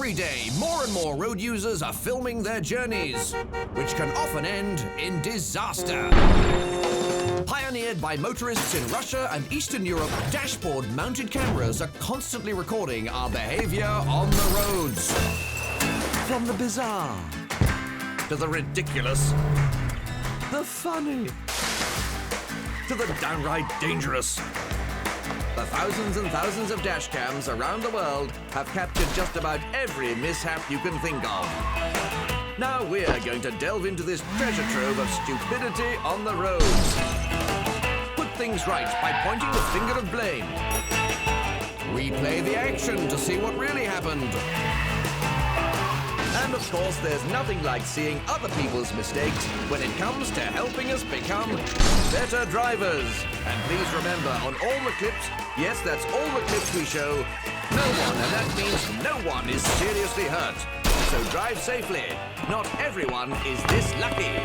Every day, more and more road users are filming their journeys, which can often end in disaster. Pioneered by motorists in Russia and Eastern Europe, dashboard-mounted cameras are constantly recording our behavior on the roads. From the bizarre, to the ridiculous, the funny, to the downright dangerous. The thousands and thousands of dashcams around the world have captured just about every mishap you can think of. Now we're going to delve into this treasure trove of stupidity on the roads. Put things right by pointing the finger of blame. Replay the action to see what really happened. And of course, there's nothing like seeing other people's mistakes when it comes to helping us become better drivers. And please remember, on all the clips, yes, that's all the clips we show, no one, and that means no one, is seriously hurt. So drive safely. Not everyone is this lucky.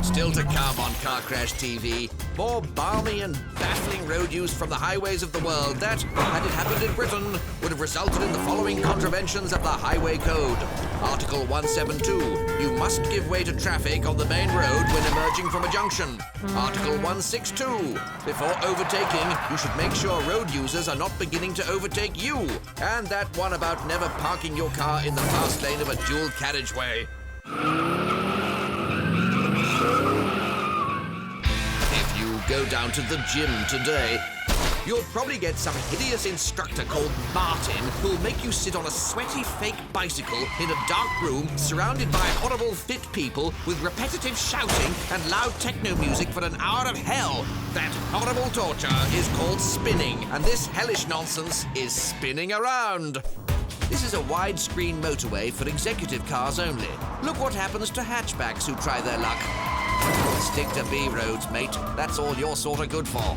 Still to come on Car Crash TV, more balmy and baffling road use from the highways of the world that, had it happened in Britain, would have resulted in the following contraventions of the Highway Code. Article 172, you must give way to traffic on the main road when emerging from a junction. Article 162, before overtaking, you should make sure road users are not beginning to overtake you. And that one about never parking your car in the fast lane of a dual carriageway. If you go down to the gym today, you'll probably get some hideous instructor called Martin who'll make you sit on a sweaty fake bicycle in a dark room surrounded by horrible fit people with repetitive shouting and loud techno music for an hour of hell. That horrible torture is called spinning, and this hellish nonsense is spinning around. This is a widescreen motorway for executive cars only. Look what happens to hatchbacks who try their luck. Stick to B roads, mate. That's all you're sort of good for.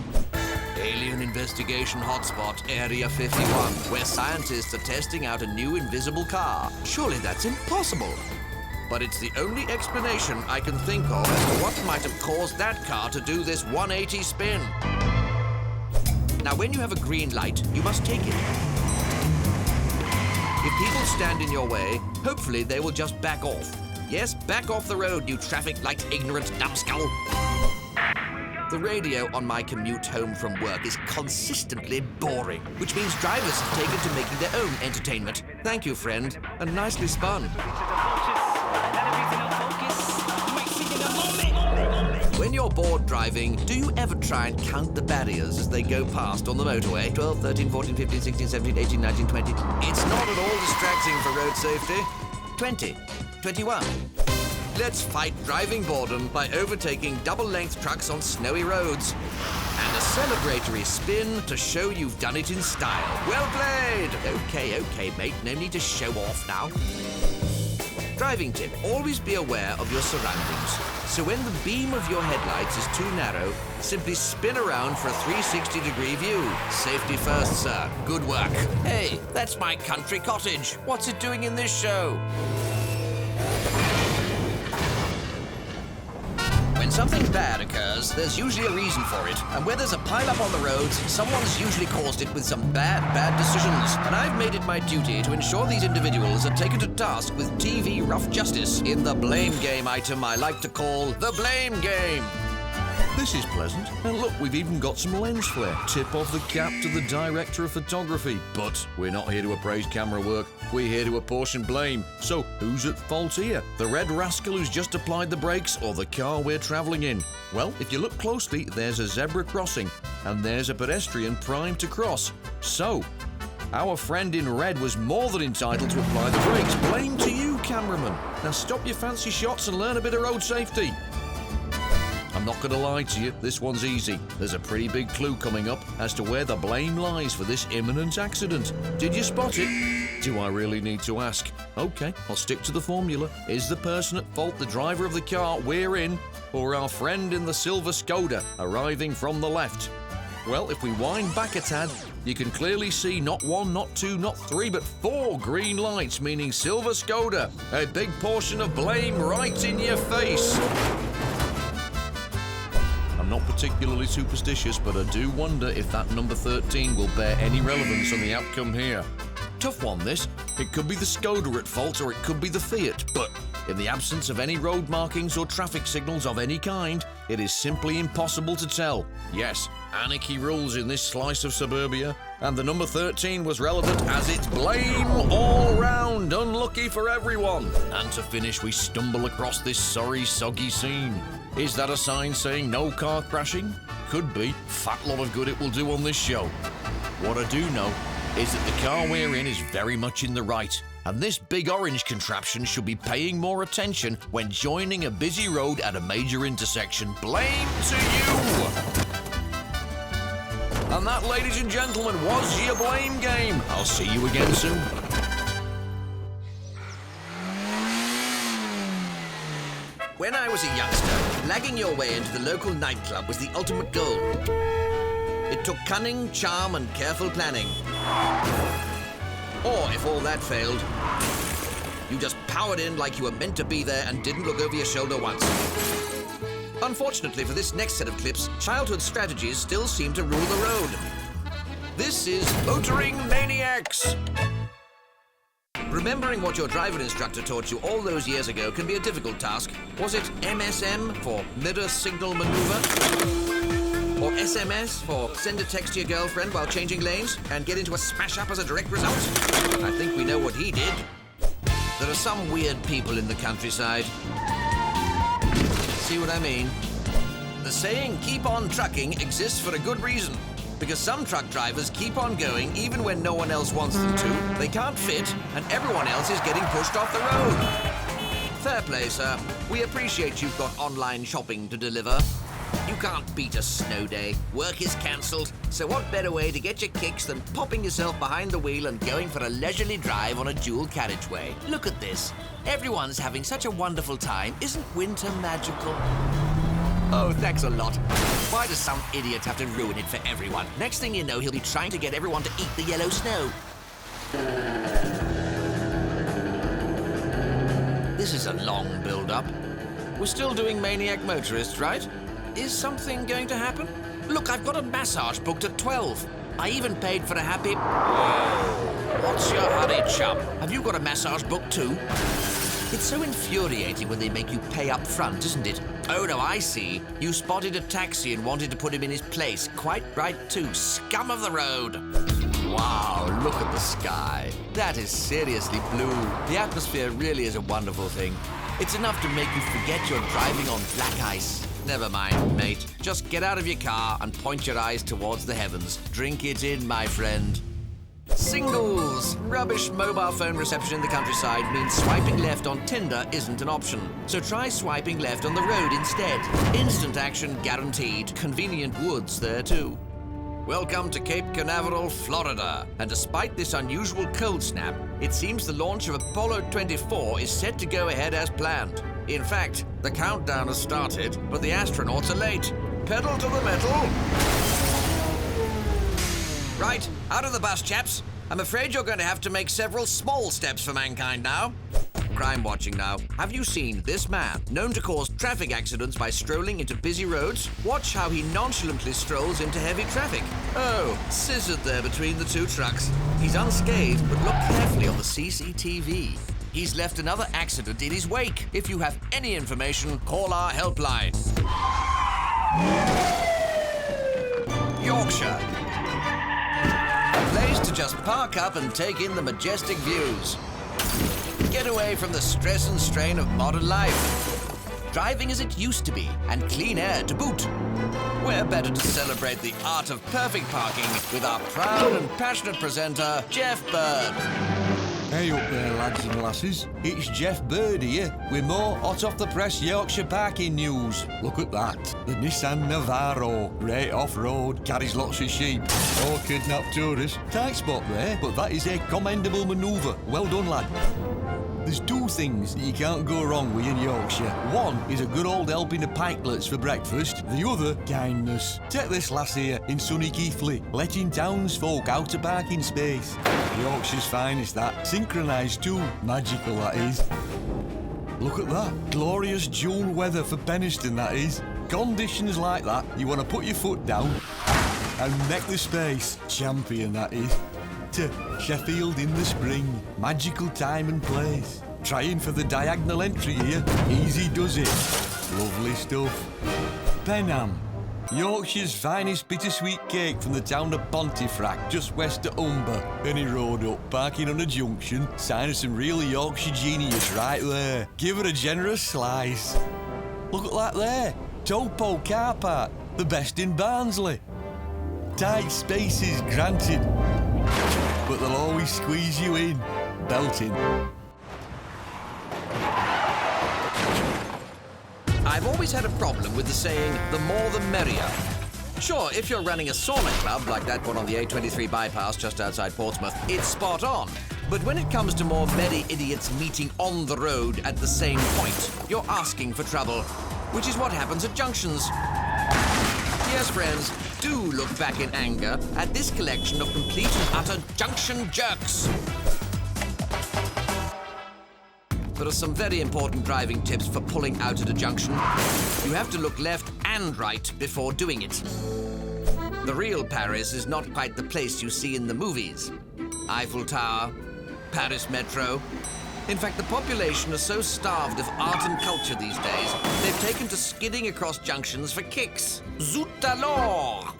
Alien investigation hotspot, Area 51, where scientists are testing out a new invisible car. Surely that's impossible. But it's the only explanation I can think of as to what might have caused that car to do this 180 spin. Now, when you have a green light, you must take it. If people stand in your way, hopefully they will just back off. Yes, back off the road, you traffic light ignorant numbskull. The radio on my commute home from work is consistently boring, which means drivers have taken to making their own entertainment. Thank you, friend, and nicely spun. When you're bored driving, do you ever try and count the barriers as they go past on the motorway? 12, 13, 14, 15, 16, 17, 18, 19, 20. It's not at all distracting for road safety. 20, 21. Let's fight driving boredom by overtaking double-length trucks on snowy roads. And a celebratory spin to show you've done it in style. Well played! Okay, mate, no need to show off now. Driving tip, always be aware of your surroundings. So when the beam of your headlights is too narrow, simply spin around for a 360-degree view. Safety first, sir. Good work. Hey, that's my country cottage. What's it doing in this show? When something bad occurs, there's usually a reason for it. And where there's a pile-up on the roads, someone's usually caused it with some bad decisions. And I've made it my duty to ensure these individuals are taken to task with TV rough justice in the blame game item I like to call the blame game. This is pleasant. And look, we've even got some lens flare. Tip off the cap to the director of photography. But we're not here to appraise camera work. We're here to apportion blame. So who's at fault here? The red rascal who's just applied the brakes, or the car we're travelling in? Well, if you look closely, there's a zebra crossing, and there's a pedestrian primed to cross. So, our friend in red was more than entitled to apply the brakes. Blame to you, cameraman. Now stop your fancy shots and learn a bit of road safety. I'm not going to lie to you, this one's easy. There's a pretty big clue coming up as to where the blame lies for this imminent accident. Did you spot it? Do I really need to ask? Okay, I'll stick to the formula. Is the person at fault the driver of the car we're in, or our friend in the silver Skoda arriving from the left? Well, if we wind back a tad, you can clearly see not one, not two, not three, but 4 green lights, meaning silver Skoda. A big portion of blame right in your face. I'm not particularly superstitious, but I do wonder if that number 13 will bear any relevance on the outcome here. Tough one, this. It could be the Skoda at fault, or it could be the Fiat, but in the absence of any road markings or traffic signals of any kind, it is simply impossible to tell. Yes, anarchy rules in this slice of suburbia, and the number 13 was relevant as it's blame all round, unlucky for everyone. And to finish, we stumble across this sorry, soggy scene. Is that a sign saying no car crashing? Could be. Fat lot of good it will do on this show. What I do know is that the car we're in is very much in the right, and this big orange contraption should be paying more attention when joining a busy road at a major intersection. Blame to you! And that, ladies and gentlemen, was your blame game. I'll see you again soon. When I was a youngster, lagging your way into the local nightclub was the ultimate goal. It took cunning, charm, and careful planning. Or, if all that failed, you just powered in like you were meant to be there and didn't look over your shoulder once. Unfortunately for this next set of clips, childhood strategies still seem to rule the road. This is Motoring Maniacs! Remembering what your driving instructor taught you all those years ago can be a difficult task. Was it MSM for mirror signal maneuver? Or SMS for send a text to your girlfriend while changing lanes and get into a smash-up as a direct result? I think we know what he did. There are some weird people in the countryside. See what I mean? The saying, keep on trucking, exists for a good reason. Because some truck drivers keep on going even when no one else wants them to. They can't fit, and everyone else is getting pushed off the road. Fair play, sir. We appreciate you've got online shopping to deliver. You can't beat a snow day. Work is cancelled, so what better way to get your kicks than popping yourself behind the wheel and going for a leisurely drive on a dual carriageway? Look at this. Everyone's having such a wonderful time. Isn't winter magical? Oh, thanks a lot. Why does some idiot have to ruin it for everyone? Next thing you know, he'll be trying to get everyone to eat the yellow snow. This is a long build-up. We're still doing Maniac Motorists, right? Is something going to happen? Look, I've got a massage booked at 12. I even paid for a happy... Whoa. What's your hurry, chum? Have you got a massage booked too? It's so infuriating when they make you pay up front, isn't it? Oh, no, I see. You spotted a taxi and wanted to put him in his place. Quite right, too. Scum of the road. Wow, look at the sky. That is seriously blue. The atmosphere really is a wonderful thing. It's enough to make you forget you're driving on black ice. Never mind, mate. Just get out of your car and point your eyes towards the heavens. Drink it in, my friend. Singles! Rubbish mobile phone reception in the countryside means swiping left on Tinder isn't an option. So try swiping left on the road instead. Instant action guaranteed. Convenient woods there too. Welcome to Cape Canaveral, Florida. And despite this unusual cold snap, it seems the launch of Apollo 24 is set to go ahead as planned. In fact, the countdown has started, but the astronauts are late. Pedal to the metal! Right, out of the bus, chaps. I'm afraid you're going to have to make several small steps for mankind now. Crime watching now. Have you seen this man, known to cause traffic accidents by strolling into busy roads? Watch how he nonchalantly strolls into heavy traffic. Oh, scissored there between the two trucks. He's unscathed, but look carefully on the CCTV. He's left another accident in his wake. If you have any information, call our helpline. Yorkshire. A place to just park up and take in the majestic views. Get away from the stress and strain of modern life. Driving as it used to be, and clean air to boot. Where better to celebrate the art of perfect parking with our proud and passionate presenter, Jeff Bird. Hey up there, lads and lasses. It's Jeff Bird here with more hot-off-the-press Yorkshire parking news. Look at that. The Nissan Navara. Great off-road, carries lots of sheep. Or kidnapped tourists. Tight spot there, but that is a commendable manoeuvre. Well done, lad. There's two things that you can't go wrong with in Yorkshire. One is a good old helping of pikelets for breakfast. The other, kindness. Take this lass here in sunny Keighley, letting townsfolk out a parking space. Yorkshire's finest, that. Synchronised too. Magical, that is. Look at that. Glorious June weather for Penistone, that is. conditions like that, you want to put your foot down and make the space. Champion, that is. To Sheffield in the spring. Magical time and place. Trying for the diagonal entry here. Easy does it. Lovely stuff. Penham. Yorkshire's finest bittersweet cake from the town of Pontefract, just west of Humber. Any road up, parking on a junction, sign of some real Yorkshire genius right there. Give her a generous slice. Look at that there. Topo car park, the best in Barnsley. Tight spaces granted, but they'll always squeeze you in. Belting. I've always had a problem with the saying, the more the merrier. Sure, if you're running a sauna club like that one on the A23 bypass just outside Portsmouth, it's spot on. But when it comes to more merry idiots meeting on the road at the same point, you're asking for trouble, which is what happens at junctions. Yes, friends, do look back in anger at this collection of complete and utter junction jerks. There are some very important driving tips for pulling out at a junction. You have to look left and right before doing it. The real Paris is not quite the place you see in the movies. Eiffel Tower, Paris Metro. In fact, the population is so starved of art and culture these days, they've taken to skidding across junctions for kicks. Zut alors!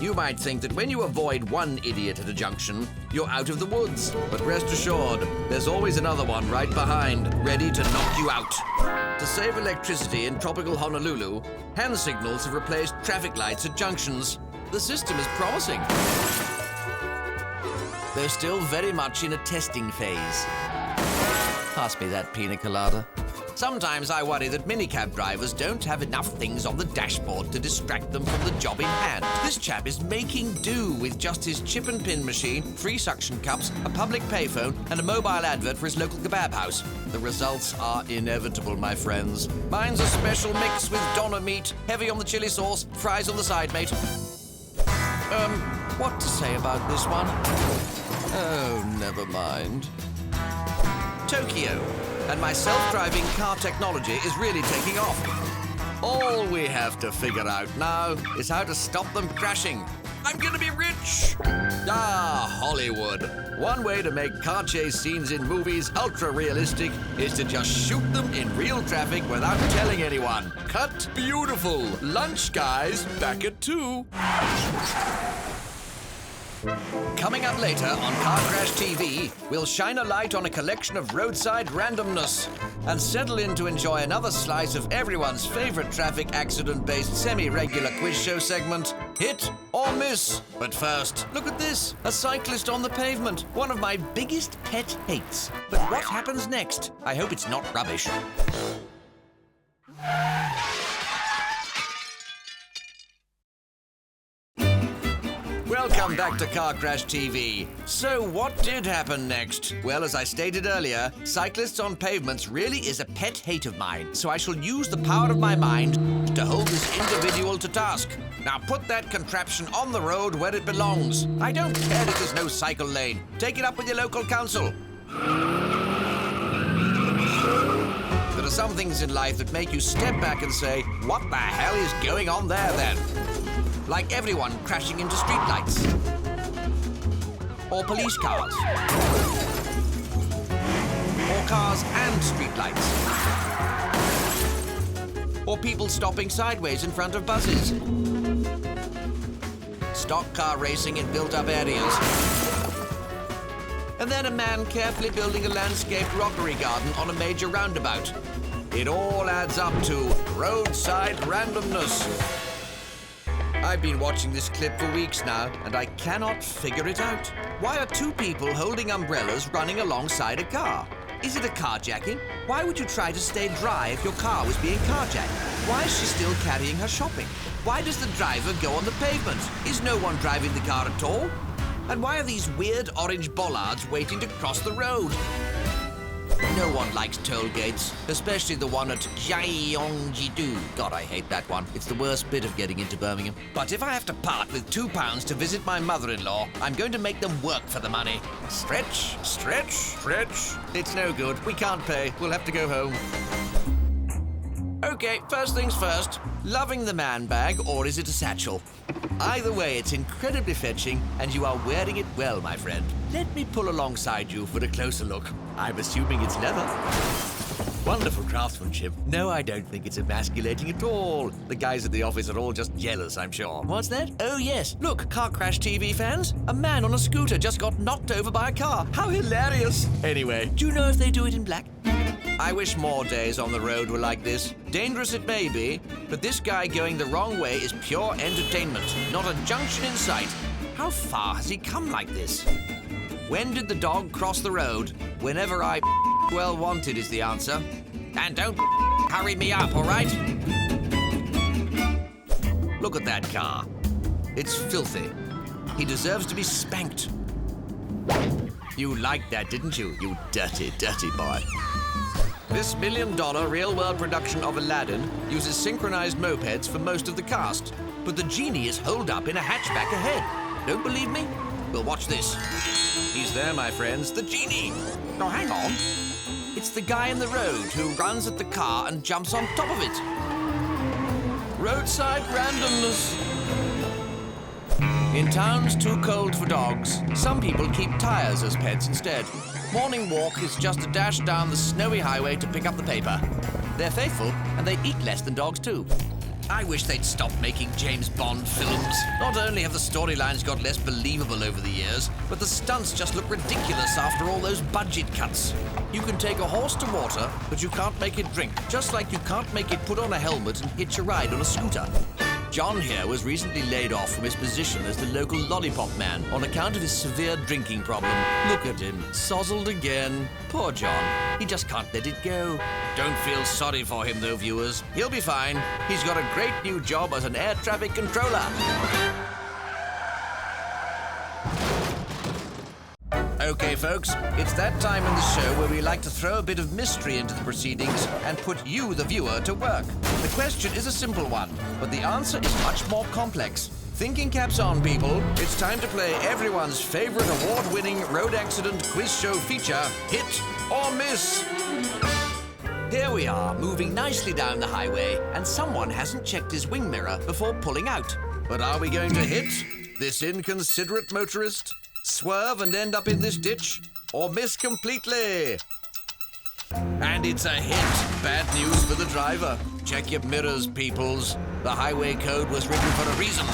You might think that when you avoid one idiot at a junction, you're out of the woods. But rest assured, there's always another one right behind, ready to knock you out. To save electricity in tropical Honolulu, hand signals have replaced traffic lights at junctions. The system is promising. They're still very much in a testing phase. Pass me that pina colada. Sometimes I worry that minicab drivers don't have enough things on the dashboard to distract them from the job in hand. This chap is making do with just his chip and pin machine, 3 suction cups, a public payphone, and a mobile advert for his local kebab house. The results are inevitable, my friends. Mine's a special mix with doner meat, heavy on the chili sauce, fries on the side, mate. What to say about this one? Oh, never mind. Tokyo, and my self-driving car technology is really taking off. All we have to figure out now is how to stop them crashing. I'm gonna be rich! Ah, Hollywood. One way to make car chase scenes in movies ultra-realistic is to just shoot them in real traffic without telling anyone. Cut beautiful. Lunch, guys. Back at 2. Coming up later on Car Crash TV, we'll shine a light on a collection of roadside randomness and settle in to enjoy another slice of everyone's favorite traffic accident-based semi-regular quiz show segment, Hit or Miss. But first, look at this, a cyclist on the pavement, one of my biggest pet hates. But what happens next? I hope it's not rubbish. Welcome back to Car Crash TV. So what did happen next? Well, as I stated earlier, cyclists on pavements really is a pet hate of mine, so I shall use the power of my mind to hold this individual to task. Now put that contraption on the road where it belongs. I don't care if there's no cycle lane. Take it up with your local council. There are some things in life that make you step back and say, what the hell is going on there then? Like everyone crashing into streetlights. Or police cars. Or cars and streetlights. Or people stopping sideways in front of buses. Stock car racing in built-up areas. And then a man carefully building a landscaped rockery garden on a major roundabout. It all adds up to roadside randomness. I've been watching this clip for weeks now, and I cannot figure it out. Why are 2 people holding umbrellas running alongside a car? Is it a carjacking? Why would you try to stay dry if your car was being carjacked? Why is she still carrying her shopping? Why does the driver go on the pavement? Is no one driving the car at all? And why are these weird orange bollards waiting to cross the road? No one likes toll gates, especially the one at Gyeonggi-do. God, I hate that one. It's the worst bit of getting into Birmingham. But if I have to part with £2 to visit my mother-in-law, I'm going to make them work for the money. Stretch, stretch, stretch. It's no good. We can't pay. We'll have to go home. Okay, first things first. Loving the man bag, or is it a satchel? Either way, it's incredibly fetching, and you are wearing it well, my friend. Let me pull alongside you for a closer look. I'm assuming it's leather. Wonderful craftsmanship. No, I don't think it's emasculating at all. The guys at the office are all just jealous, I'm sure. What's that? Oh, yes. Look, car crash TV fans. A man on a scooter just got knocked over by a car. How hilarious. Anyway, do you know if they do it in black? I wish more days on the road were like this. Dangerous it may be, but this guy going the wrong way is pure entertainment, not a junction in sight. How far has he come like this? When did the dog cross the road? Whenever I well wanted is the answer. And don't hurry me up, all right? Look at that car. It's filthy. He deserves to be spanked. You liked that, didn't you, you dirty, dirty boy? This $1 million real-world production of Aladdin uses synchronized mopeds for most of the cast, but the genie is holed up in a hatchback ahead. Don't believe me? Well, watch this. He's there, my friends, the genie. Oh, hang on. It's the guy in the road who runs at the car and jumps on top of it. Roadside randomness. In towns too cold for dogs, some people keep tires as pets instead. Morning walk is just a dash down the snowy highway to pick up the paper. They're faithful, and they eat less than dogs too. I wish they'd stop making James Bond films. Not only have the storylines got less believable over the years, but the stunts just look ridiculous after all those budget cuts. You can take a horse to water, but you can't make it drink, just like you can't make it put on a helmet and hitch a ride on a scooter. John here was recently laid off from his position as the local lollipop man on account of his severe drinking problem. Look at him, sozzled again. Poor John, he just can't let it go. Don't feel sorry for him though, viewers. He'll be fine. He's got a great new job as an air traffic controller. Okay, folks, it's that time in the show where we like to throw a bit of mystery into the proceedings and put you, the viewer, to work. The question is a simple one, but the answer is much more complex. Thinking caps on, people. It's time to play everyone's favorite award-winning road accident quiz show feature, Hit or Miss. Here we are, moving nicely down the highway, and someone hasn't checked his wing mirror before pulling out. But are we going to hit this inconsiderate motorist? Swerve and end up in this ditch, or miss completely? And it's a hit. Bad news for the driver. Check your mirrors, peoples. The highway code was written for a reason.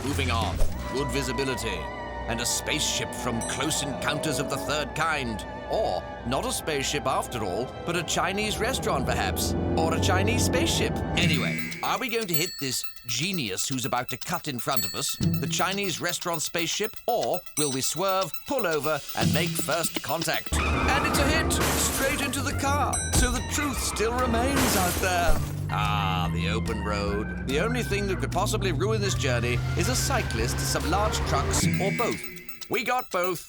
Moving on. Good visibility. And a spaceship from Close Encounters of the Third Kind. Or not a spaceship after all, but a Chinese restaurant perhaps. Or a Chinese spaceship. Anyway, are we going to hit this genius who's about to cut in front of us, the Chinese restaurant spaceship, or will we swerve, pull over, and make first contact? And it's a hit! Straight into the car! So the truth still remains out there. Ah, the open road. The only thing that could possibly ruin this journey is a cyclist, some large trucks, or both. We got both.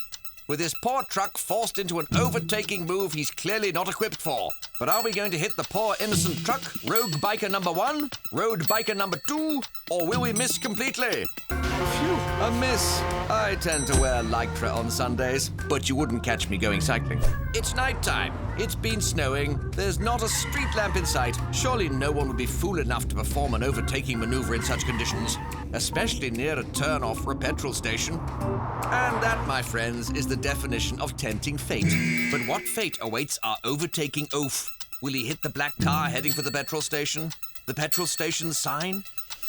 With this poor truck forced into an overtaking move he's clearly not equipped for. But are we going to hit the poor innocent truck, rogue biker number 1, road biker number 2, or will we miss completely? Phew, a miss. I tend to wear lycra on Sundays, but you wouldn't catch me going cycling. It's nighttime. It's been snowing. There's not a street lamp in sight. Surely no one would be fool enough to perform an overtaking maneuver in such conditions, especially near a turn-off for a petrol station. And that, my friends, is the definition of tempting fate. But what fate awaits our overtaking oaf? Will he hit the black car heading for the petrol station? The petrol station sign?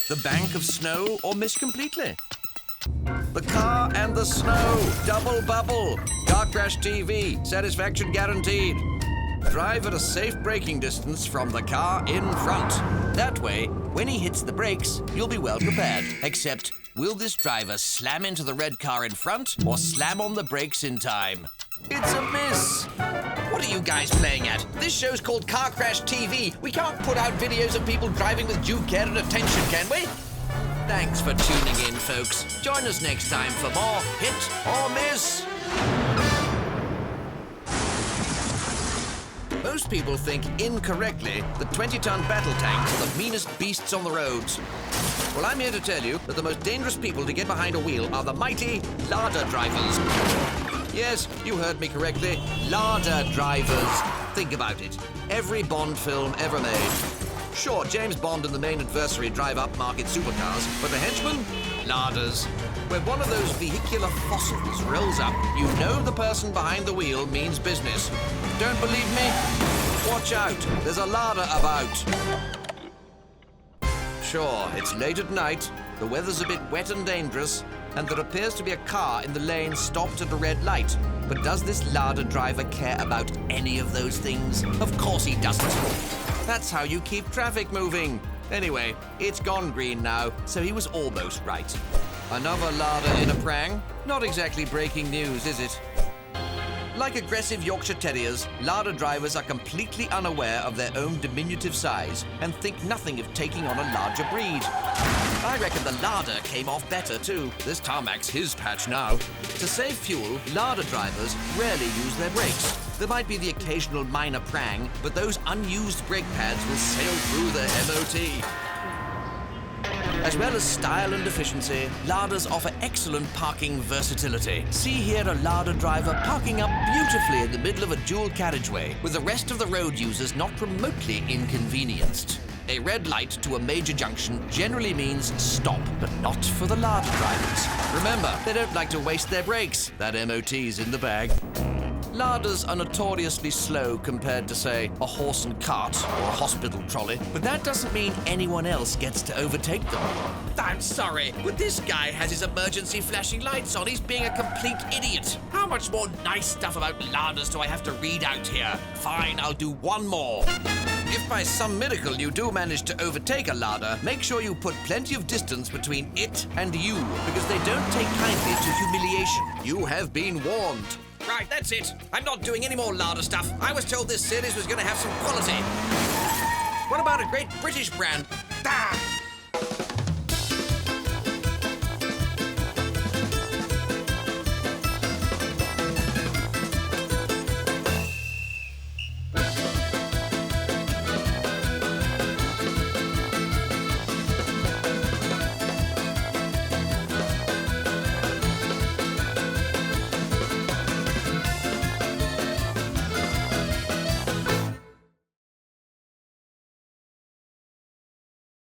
The bank of snow, or miss completely? The car and the snow. Double bubble. Car Crash TV. Satisfaction guaranteed. Drive at a safe braking distance from the car in front. That way, when he hits the brakes, you'll be well prepared. Except, will this driver slam into the red car in front or slam on the brakes in time? It's a miss. What are you guys playing at? This show's called Car Crash TV. We can't put out videos of people driving with due care and attention, can we? Thanks for tuning in, folks. Join us next time for more Hit or Miss. Most people think incorrectly that 20-ton battle tanks are the meanest beasts on the roads. Well, I'm here to tell you that the most dangerous people to get behind a wheel are the mighty larder drivers. Yes, you heard me correctly. Larder drivers. Think about it. Every Bond film ever made. Sure, James Bond and the main adversary drive upmarket supercars, but the henchmen? Larders. When one of those vehicular fossils rolls up, you know the person behind the wheel means business. Don't believe me? Watch out, there's a larder about. Sure, it's late at night, the weather's a bit wet and dangerous, and there appears to be a car in the lane stopped at a red light. But does this larder driver care about any of those things? Of course he doesn't. That's how you keep traffic moving. Anyway, it's gone green now, so he was almost right. Another larder in a prang? Not exactly breaking news, is it? Like aggressive Yorkshire Terriers, larder drivers are completely unaware of their own diminutive size and think nothing of taking on a larger breed. I reckon the larder came off better too. This tarmac's his patch now. To save fuel, larder drivers rarely use their brakes. There might be the occasional minor prang, but those unused brake pads will sail through the MOT. As well as style and efficiency, larders offer excellent parking versatility. See here a larder driver parking up beautifully in the middle of a dual carriageway, with the rest of the road users not remotely inconvenienced. A red light to a major junction generally means stop, but not for the larder drivers. Remember, they don't like to waste their brakes. That MOT's in the bag. Larders are notoriously slow compared to, say, a horse and cart or a hospital trolley, but that doesn't mean anyone else gets to overtake them. I'm sorry, but this guy has his emergency flashing lights on. He's being a complete idiot. How much more nice stuff about larders do I have to read out here? Fine, I'll do one more. If by some miracle you do manage to overtake a larder, make sure you put plenty of distance between it and you, because they don't take kindly to humiliation. You have been warned. Right, that's it. I'm not doing any more larder stuff. I was told this series was going to have some quality. What about a great British brand? Ah!